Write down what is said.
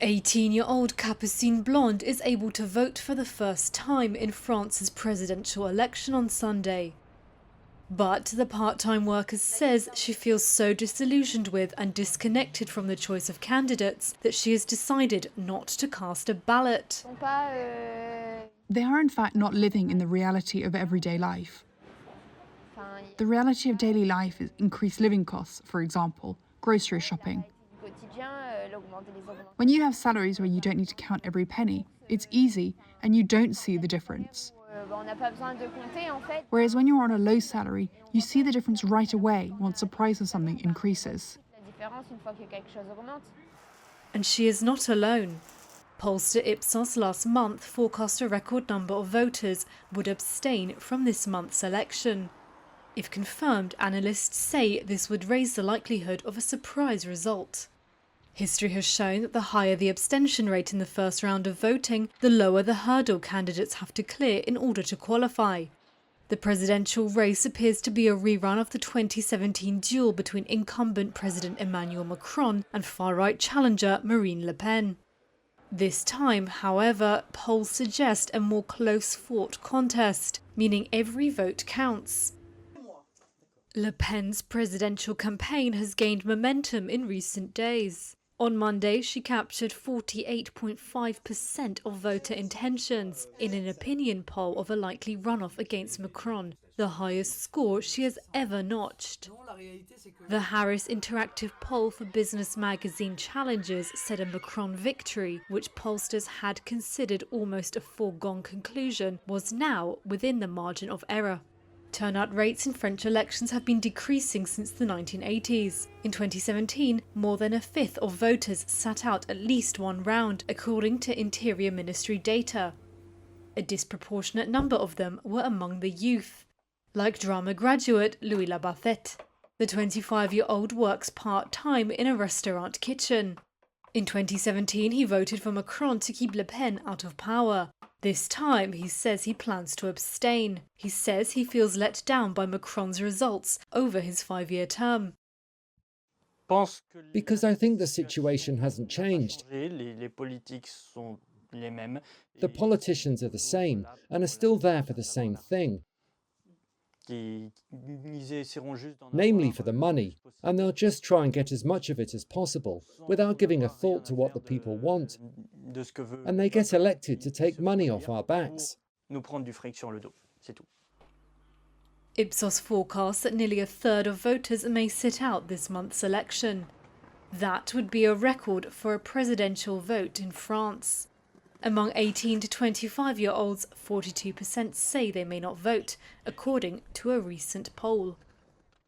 18-year-old Capucine Blonde is able to vote for the first time in France's presidential election on Sunday. But the part-time worker says she feels so disillusioned with and disconnected from the choice of candidates that she has decided not to cast a ballot. They are in fact not living in the reality of everyday life. The reality of daily life is increased living costs, for example, grocery shopping. When you have salaries where you don't need to count every penny, it's easy and you don't see the difference. Whereas when you're on a low salary, you see the difference right away once the price of something increases. And she is not alone. Pollster Ipsos last month forecast a record number of voters would abstain from this month's election. If confirmed, analysts say this would raise the likelihood of a surprise result. History has shown that the higher the abstention rate in the first round of voting, the lower the hurdle candidates have to clear in order to qualify. The presidential race appears to be a rerun of the 2017 duel between incumbent President Emmanuel Macron and far-right challenger Marine Le Pen. This time, however, polls suggest a more close-fought contest, meaning every vote counts. Le Pen's presidential campaign has gained momentum in recent days. On Monday, she captured 48.5% of voter intentions in an opinion poll of a likely runoff against Macron, the highest score she has ever notched. The Harris Interactive poll for business magazine Challengers said a Macron victory, which pollsters had considered almost a foregone conclusion, was now within the margin of error. Turnout rates in French elections have been decreasing since the 1980s. In 2017, more than a fifth of voters sat out at least one round, according to Interior Ministry data. A disproportionate number of them were among the youth, like drama graduate Louis Labathette. The 25-year-old works part-time in a restaurant kitchen. In 2017, he voted for Macron to keep Le Pen out of power. This time, he says he plans to abstain. He says he feels let down by Macron's results over his 5-year term. Because I think the situation hasn't changed. The politicians are the same and are still there for the same thing. Namely for the money, and they'll just try and get as much of it as possible without giving a thought to what the people want. And they get elected to take money off our backs. Ipsos forecasts that nearly a third of voters may sit out this month's election. That would be a record for a presidential vote in France. Among 18 to 25-year-olds, 42% say they may not vote, according to a recent poll.